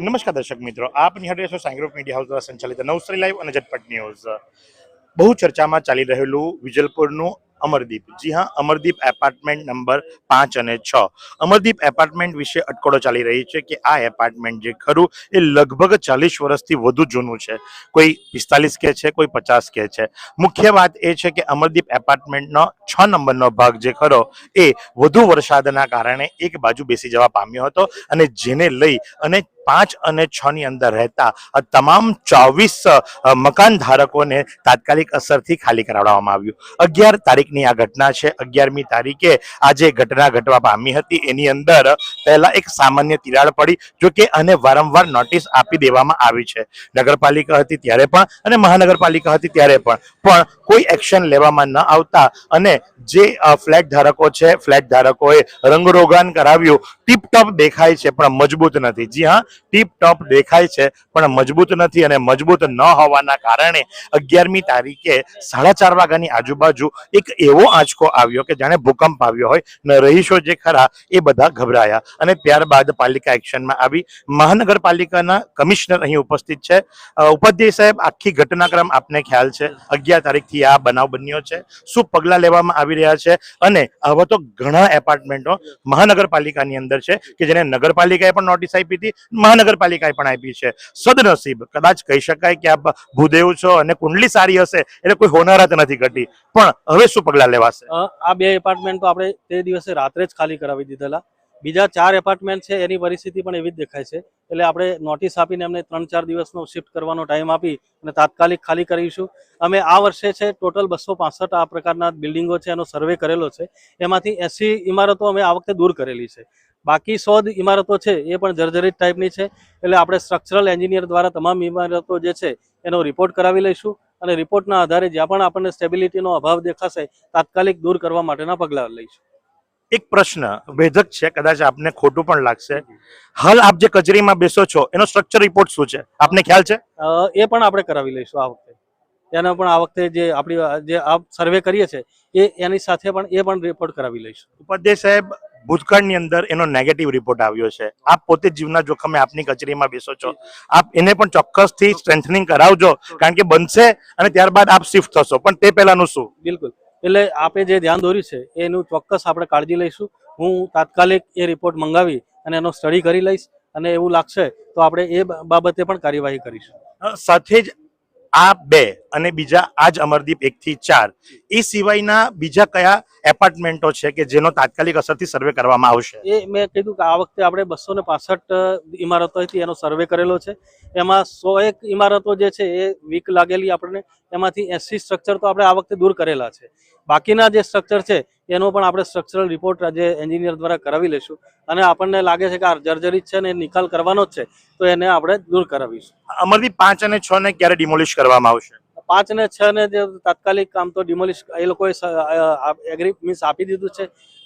નમસ્કાર દર્શક મિત્રો, આપ નિહાળી રહ્યા છો સાઈ ગ્રુપ મીડિયા હાઉસ દ્વારા સંચાલિત નવસારી લાઈવ અને ઝટપટ ન્યૂઝ। બહુ ચર્ચામાં ચાલી રહેલું વિજલપુરનું અમરદીપ, જી હા, અમરદીપ એપાર્ટમેન્ટ નંબર 5 અને 6। અમરદીપ એપાર્ટમેન્ટ વિશે અટકળો ચાલી રહી છે કે આ એપાર્ટમેન્ટ જે ખરું એ લગભગ 40 વર્ષથી વધુ જૂનું છે। કોઈ 45 કહે છે, કોઈ 50 કહે છે। મુખ્ય વાત એ છે કે અમરદીપ એપાર્ટમેન્ટનો 6 નંબરનો ભાગ જે ખરો એ વધુ વરસાદના કારણે એક બાજુ બેસી જવા પામ્યો હતો અને જેને લઈ અને 5 અને 6 ની અંદર રહેતા તમામ 24 મકાન ધારકોને તાત્કાલિક અસરથી ખાલી કરાવવામાં આવ્યું। 11 તારીખની આ ઘટના છે। 11મી તારીખે આજે ઘટના ઘટવા પામી હતી। એની અંદર પહેલા એક સામાન્ય તિરાડ પડી, જો કે આને વારંવાર નોટિસ આપી દેવામાં આવી છે। નગરપાલિકા હતી ત્યારે પણ અને મહાનગરપાલિકા હતી ત્યારે પણ કોઈ એક્શન લેવામાં ન આવતા અને જે ફ્લેટ ધારકો છે, ફ્લેટ ધારકોએ રંગરોગાન કરાવ્યું। ટીપ ટોપ દેખાય છે પણ મજબૂત નથી। જી હા, ટીપ ટોપ દેખાય છે પણ મજબૂત નથી અને મજબૂત ન હોવાના કારણે 11મી તારીખે 4:30 વાગ્યાની આજુબાજુ એક એવો આંચકો આવ્યો કે જાણે ભૂકંપ આવ્યો હોય ને રહીશો જે ખરા એ બધા ગભરાયા અને ત્યારબાદ પાલિકા એક્શનમાં આવી। મહાનગરપાલિકાના કમિશનર અહીં ઉપસ્થિત છે। ઉપાધ્યાય સાહેબ, આખી ઘટનાક્રમ આપને ખ્યાલ છે। 11 તારીખથી આ બનાવ બન્યો છે, શું પગલાં લેવામાં આવી રહ્યા છે? અને હવે તો ઘણા એપાર્ટમેન્ટો મહાનગરપાલિકાની અંદર છે કે જેને નગરપાલિકાએ પણ નોટિસ આપી હતી, મહાનગરપાલિકાએ પણ આપી છે। સદનસીબ કદાચ કહી શકાય કે આપ ભૂદેવ છો અને કુંડલી સારી હશે એટલે કોઈ હોનારત નથી ઘટી, પણ હવે શું પગલાં લેવાશે? આ બે એપાર્ટમેન્ટ તો આપણે તે દિવસે રાત્રે જ ખાલી કરાવી દીધેલા। બીજા 4 એપાર્ટમેન્ટ છે એની પરિસ્થિતિ પણ એવી જ દેખાય છે, એટલે આપણે નોટિસ આપીને એમને 3-4 દિવસનો શિફ્ટ કરવાનો ટાઈમ આપી અને તાત્કાલિક ખાલી કરીશું। અમે આ વર્ષે છે ટોટલ 265 આ પ્રકારના બિલ્ડિંગો છે એનો સર્વે કરેલો છે, એમાંથી 80 ઇમારતો અમે આ વખતે દૂર કરેલી છે। બાકી 100 ઇમારતો છે એ પણ જર્જરિત ટાઈપની છે, એટલે આપણે સ્ટ્રક્ચરલ એન્જિનિયર દ્વારા તમામ ઇમારતો જે છે એનો રિપોર્ટ કરાવી લઈશું અને રિપોર્ટના આધારે જ્યાં પણ આપણને સ્ટેબિલિટીનો અભાવ દેખાશે તાત્કાલિક દૂર કરવા માટેના પગલાં લઈશું। એક પ્રશ્ન વેધક છે, કદાચ આપને ખોટું પણ લાગશે, હાલ આપ જે કચેરીમાં બેસો છો એનો સ્ટ્રક્ચર રિપોર્ટ શું છે આપને ખ્યાલ છે? એ પણ આપણે કરાવી લઈશું આ વખતે। એનો પણ આ વખતે જે આપણી જે આ સર્વે કરીએ છીએ એની સાથે પણ એ પણ રિપોર્ટ કરાવી લઈશું। ઉપાધ્યાય સાહેબ, ભૂતકાળની અંદર એનો નેગેટિવ રિપોર્ટ આવ્યો છે, આપ પોતે જીવના જોખમે આપની કચેરીમાં બેસો છો, આપ એને પણ ચોક્કસથી સ્ટ્રેન્થનિંગ કરાવજો, કારણ કે બનશે અને ત્યારબાદ આપ શિફ્ટ થશો, પણ તે પહેલાનું શું? બિલકુલ, એટલે આપણે જે ધ્યાન દોર્યું છે એનું ચોક્કસ આપણે કાળજી લઈશું। હું તાત્કાલિક એ રિપોર્ટ મંગાવી અને એનો સ્ટડી કરી લઈશ અને એવું લાગશે તો આપણે એ બાબતે પણ કાર્યવાહી કરીશું। સાથે જ આ 2 અને બીજા આજ અમરદીપ 1 થી 4 એ સિવાયના બીજા કયા એપાર્ટમેન્ટો છે કે જેનો તાત્કાલિક અસરથી સર્વે કરવામાં આવશે? એ મેં કીધું કે આ વખતે આપણે 265 ઇમારતો હતી એનો સર્વે કરેલો છે, એમાં 101 ઇમારતો જે છે એ વીક લાગેલી આપણને, એમાંથી 80 સ્ટ્રક્ચર તો આપણે આ વખતે દૂર કરેલા છે। બાકીના જે સ્ટ્રક્ચર છે એનો પણ આપણે સ્ટ્રક્ચરલ રિપોર્ટ જે એન્જિનિયર દ્વારા કરાવી લઈશું અને આપણને લાગે છે કે આ જર્જરિત છે ને નિકાલ કરવાનો જ છે તો એને આપણે દૂર કરાવીશું। અમરદીપ 5 અને 6 ને ક્યારે ડિમોલિશ કરવામાં આવશે? 5 અને 6 ને જે તાત્કાલિક કામ તો ડિમોલિશ એ લોકોએ એગ્રી મીન્સ આપી દીધું છે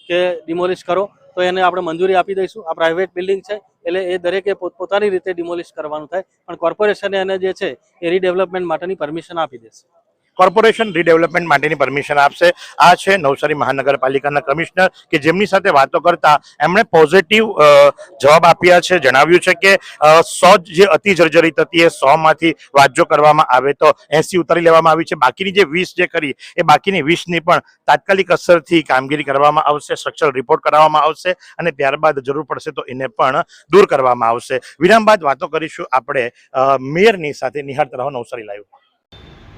કે ડિમોલિશ કરો, તો એને આપણે મંજૂરી આપી દઈશું। આ પ્રાઇવેટ બિલ્ડિંગ છે એટલે એ દરેકે પોતાની રીતે ડિમોલિશ કરવાનું થાય, પણ કોર્પોરેશને એને જે છે એ રીડેવલપમેન્ટ માટેની પરમિશન આપી દેશે। કોર્પોરેશન રીડેવલપમેન્ટ માટેની પરમિશન આપશે। આ છે નવસારી મહાનગરપાલિકાના કમિશનર કે જેમની સાથે વાતો કરતા એમણે પોઝિટિવ જવાબ આપ્યા છે। જણાવ્યું છે કે 100 જે અતિ જર્જરિત હતી એ 100 માંથી વાંચો કરવામાં આવે તો 80 ઉતારી લેવામાં આવી છે, બાકીની જે 20 જે કરી એ બાકીની 20 ની પણ તાત્કાલિક અસરથી કામગીરી કરવામાં આવશે, સ્ટ્રક્ચરલ રિપોર્ટ કરાવવામાં આવશે અને ત્યારબાદ જરૂર પડશે તો એને પણ દૂર કરવામાં આવશે। વિરામ બાદ વાતો કરીશું આપણે મેયરની સાથે। નિહાળતા રહો નવસારી લાઈવ।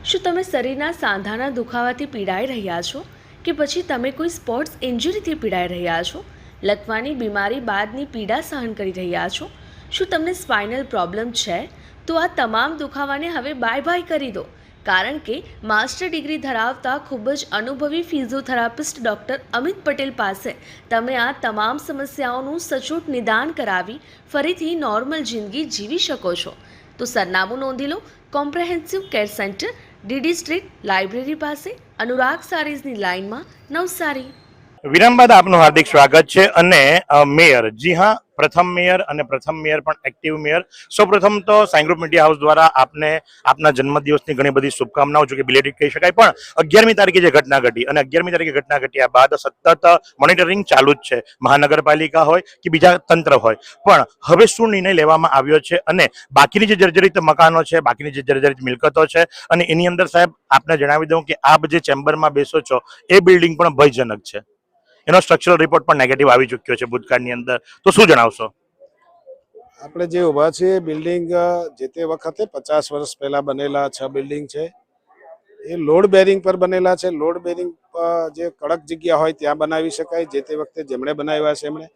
શું તમે શરીરના સાંધાના દુખાવાથી પીડાઈ રહ્યા છો કે પછી તમે કોઈ સ્પોર્ટ્સ ઇન્જરીથી પીડાઈ રહ્યા છો? લકવાની બીમારી બાદની પીડા સહન કરી રહ્યા છો? શું તમને સ્પાઇનલ પ્રોબ્લેમ છે? તો આ તમામ દુખાવાને હવે બાય કરી દો, કારણ કે માસ્ટર ડિગ્રી ધરાવતા ખૂબ જ અનુભવી ફિઝિયોથેરાપિસ્ટ ડૉક્ટર અમિત પટેલ પાસે તમે આ તમામ સમસ્યાઓનું સચોટ નિદાન કરાવી ફરીથી નોર્મલ જિંદગી જીવી શકો છો। તો સરનામું નોંધી લો, comprehensive care center, DD street, library પાસે, અનુરાગ સારીઝની લાઇનમાં, નવસારી। વિરામ બાદ આપનું હાર્દિક સ્વાગત છે અને મેયર, જી હા, પ્રથમ મેયર અને પ્રથમ મેયર પણ એક્ટિવ મેયર. સૌપ્રથમ તો સાઈ ગ્રુપ મીડિયા હાઉસ દ્વારા આપને આપના જન્મદિવસની ઘણી બધી શુભકામનાઓ, જો કે બિલેટેડ કહી શકાય, પણ 11મી તારીખે જે ઘટના ઘટી અને 11મી તારીખે ઘટના ઘટ્યા બાદ સતત મોનિટરિંગ ચાલુ જ છે, મહાનગરપાલિકા હોય કે બીજા તંત્ર હોય. પણ હવે શું નિર્ણય લેવામાં આવ્યો છે અને બાકીની જે જર્જરિત મકાનો છે, બાકીની જે જર્જરિત મિલકતો છે, અને એની અંદર સાહેબ આપને જણાવી દઉં કે આપ જે ચેમ્બરમાં બેસો છો એ બિલ્ડિંગ પણ ભયજનક છે. એનો સ્ટ્રક્ચરલ રિપોર્ટ પણ નેગેટિવ આવી ચૂક્યો છે ભૂતકાળની અંદર. તો શું જણાવશો? આપણે જે ઊભા છીએ બિલ્ડિંગ જે તે વખતે 50 વર્ષ પહેલા બનેલા 6 બિલ્ડિંગ છે. એ લોડ બેરિંગ પર બનેલા છે. લોડ બેરિંગ જે કડક જગ્યા હોય ત્યાં બનાવી શકાય. જે તે વખતે જેમણે બનાવ્યા છે એમણે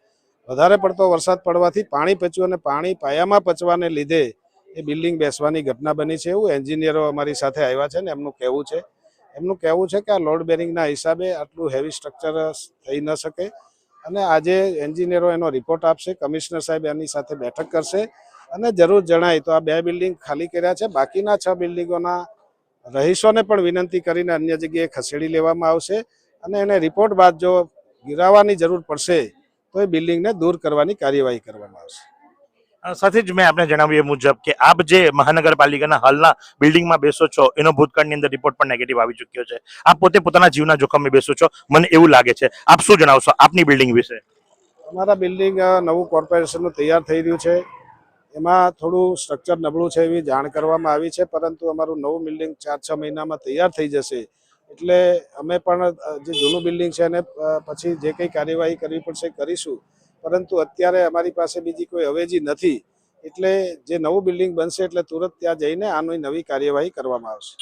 વધારે પડતો વરસાદ પડવાથી પાણી પચ્યું અને પાણી પાયામાં પચવાને લીધે એ બિલ્ડિંગ બેસવાની ઘટના બની છે. એવું એન્જિનિયરો અમારી સાથે આવ્યા છે ને એમનું કહેવું છે. કે આ લોડ બેરિંગના હિસાબે આટલું હેવી સ્ટ્રક્ચર થઈ ન શકે અને આજે એન્જિનિયરો એનો રિપોર્ટ આપશે. કમિશનર સાહેબ એની સાથે બેઠક કરશે અને જરૂર જણાય તો આ 2 બિલ્ડિંગ ખાલી કર્યા છે. બાકીના 6 બિલ્ડિંગોના રહીશોને પણ વિનંતી કરીને અન્ય જગ્યાએ ખસેડી લેવામાં આવશે અને એને રિપોર્ટ બાદ જો ગિરાવવાની જરૂર પડશે તો એ બિલ્ડિંગને દૂર કરવાની કાર્યવાહી કરવામાં આવશે. સાથે જ મેં આપને જણાવ્યું એ મુજબ કે આપ જે મહાનગરપાલિકાના હાલના બિલ્ડિંગમાં બેસો છો એનો ભૂતકાળની અંદર રિપોર્ટ પણ નેગેટિવ આવી ચૂક્યો છે. આપ પોતે પોતાના જીવના જોખમે બેસો છો, મને એવું લાગે છે. આપ શું જણાવશો આપની બિલ્ડિંગ વિશે? અમારા બિલ્ડિંગ નવું કોર્પોરેશનનું તૈયાર થઈ રહ્યું છે. એમાં થોડું સ્ટ્રક્ચર નબળું છે એવી જાણ કરવામાં આવી છે, પરંતુ અમારું નવું બિલ્ડિંગ 4-6 મહિનામાં તૈયાર થઈ જશે. એટલે અમે પણ જે જૂનું બિલ્ડિંગ છે એને પછી જે કંઈ કાર્યવાહી કરવી પડશે કરીશું, પરંતુ અત્યારે અમારી પાસે બીજી કોઈ અવેજી નથી. એટલે જે નવું બિલ્ડિંગ બનશે એટલે તુરંત ત્યાં જઈને આની નવી કાર્યવાહી કરવામાં આવશે.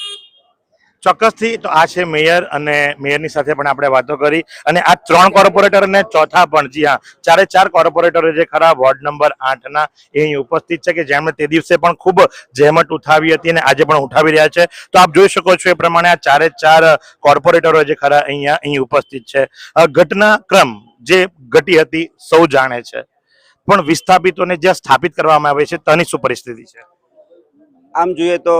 ચોક્કસથી. તો આ છે મેયર અને મેયરની સાથે પણ આપણે વાતો કરી અને આ 3 કોર્પોરેટર અને ચોથા પણ, જી હા, 4 કોર્પોરેટરો જે ખરા વોર્ડ નંબર 8ના એ અહીં ઉપસ્થિત છે કે જેમણે તે દિવસે પણ ખૂબ જહેમત ઉઠાવી હતી અને આજે પણ ઉઠાવી રહ્યા છે. તો આપ જોઈ શકો છો એ પ્રમાણે આ 4 કોર્પોરેટરો જે ખરા અહીં ઉપસ્થિત છે. ઘટનાક્રમ જે ઘટી હતી સૌ જાણે છે, પણ વિસ્થાપિતોને જ્યાં સ્થાપિત કરવામાં આવે છે તેની શું પરિસ્થિતિ છે? આમ જોઈએ તો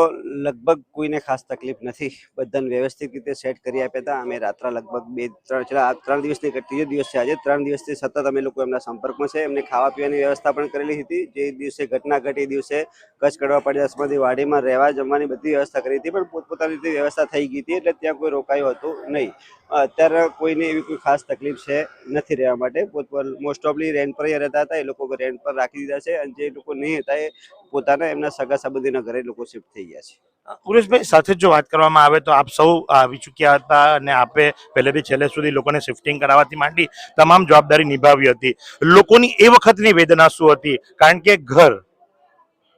લગભગ કોઈને ખાસ તકલીફ નથી. બધાને વ્યવસ્થિત રીતે સેટ કરી આપ્યા હતા. અમે રાત્રે લગભગ 3 દિવસની ત્રીજો દિવસ છે આજે. 3 દિવસથી સતત અમે લોકો એમના સંપર્કમાં છે. એમને ખાવા પીવાની વ્યવસ્થા પણ કરેલી હતી. જે દિવસે ઘટના ઘટી દિવસે કચ્છ કડવા પાડીદાસમાંથી વાડીમાં રહેવા જમવાની બધી વ્યવસ્થા કરી હતી, પણ પોતપોતાની રીતે વ્યવસ્થા થઈ ગઈ હતી એટલે ત્યાં કોઈ રોકાયું હતું નહીં. અત્યારે કોઈને એવી કોઈ ખાસ તકલીફ છે નથી રહેવા માટે. મોસ્ટ ઓફલી રેન્ટ પર રહેતા હતા, એ લોકો રેન્ટ પર રાખી દીધા છે અને જે લોકો નહીં હતા એ પોતાના એમના સગા સંબંધીના ઘરે લોકો શિફ્ટ થઈ ગયા છે. ઉરેશભાઈ, સાથે જો વાત કરવામાં આવે તો આપ સૌ આવી ચૂક્યા હતા અને આપે પહેલેથી છેલ્લે સુધી લોકોને શિફ્ટિંગ કરાવવાથી માંડી તમામ જવાબદારી નિભાવી હતી. લોકોની એ વખતની વેદના શું હતી? કારણ કે ઘર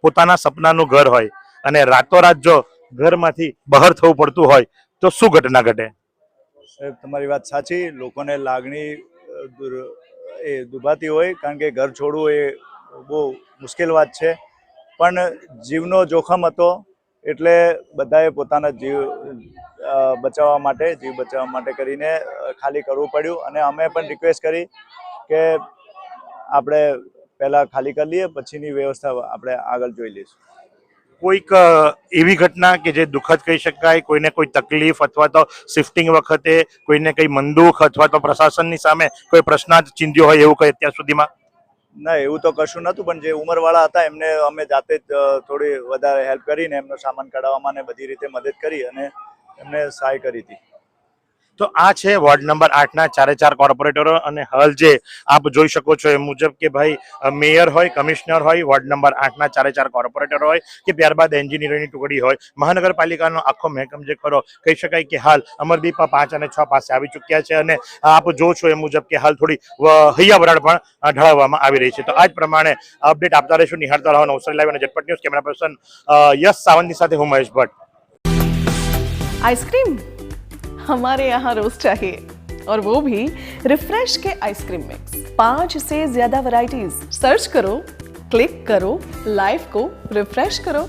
પોતાના સપનાનું ઘર હોય અને રાતોરાત જો ઘરમાંથી બહાર થવું પડતું હોય તો શું ઘટના ઘટે? સાહેબ, તમારી વાત સાચી. લોકોને લાગણી દુભાતી હોય, કારણ કે ઘર છોડવું એ બહુ મુશ્કેલ વાત છે. પણ જીવનો જોખમ હતો એટલે બધાએ પોતાના જીવ બચાવવા માટે કરીને ખાલી કરવું પડ્યું. અને અમે પણ રિક્વેસ્ટ કરી કે આપણે પહેલાં ખાલી કરી લઈએ, પછીની વ્યવસ્થા આપણે આગળ જોઈ લઈશું. કોઈક એવી ઘટના કે જે દુઃખદ કહી શકાય, કોઈને કોઈ તકલીફ અથવા તો શિફ્ટિંગ વખતે કોઈને કંઈ મનદુખ અથવા તો પ્રશાસનની સામે કોઈ પ્રશ્નાર્થ ચિંધ્યો હોય એવું કંઈ અત્યાર સુધીમાં? ના, એવું તો કશું નહોતું, પણ જે ઉંમરવાળા હતા એમને અમે જાતે જ થોડી વધારે હેલ્પ કરીને એમનો સામાન કઢાવવામાં ને બધી રીતે મદદ કરી અને એમને સહાય કરી હતી. તો આ છે વોર્ડ નંબર 8ના 4 કોર્પોરેટરો અને હાલ જે આપ જોઈ શકો છો એ મુજબ કે ભાઈ મેયર હોય, કમિશનર હોય, વોર્ડ નંબર 8ના 4 કોર્પોરેટરો હોય કે ત્યારબાદ એન્જિનિયરની ટુકડી હોય, મહાનગરપાલિકાનો આખો મહેકમ જે ખરો કહી શકાય કે હાલ અમરદીપ 5 અને 6 પાસે આવી ચૂક્યા છે અને આપ જો છો એ મુજબ કે હાલ થોડી હૈયાવરાળ પણ ઢળવામાં આવી રહી છે. તો આ જ પ્રમાણે અપડેટ આપતા રહીશું. નિહાળતા રહો નવસારી લાઈવ અને ઝટપટ ન્યૂઝ. કેમેરા પર્સન યશ સાવંતની સાથે હું મહેશ ભટ્ટ. आइसक्रीम हमारे यहाँ रोज चाहिए और वो भी रिफ्रेश के आइसक्रीम मिक्स. 5 से ज्यादा वैरायटीज. सर्च करो, क्लिक करो, लाइफ को रिफ्रेश करो.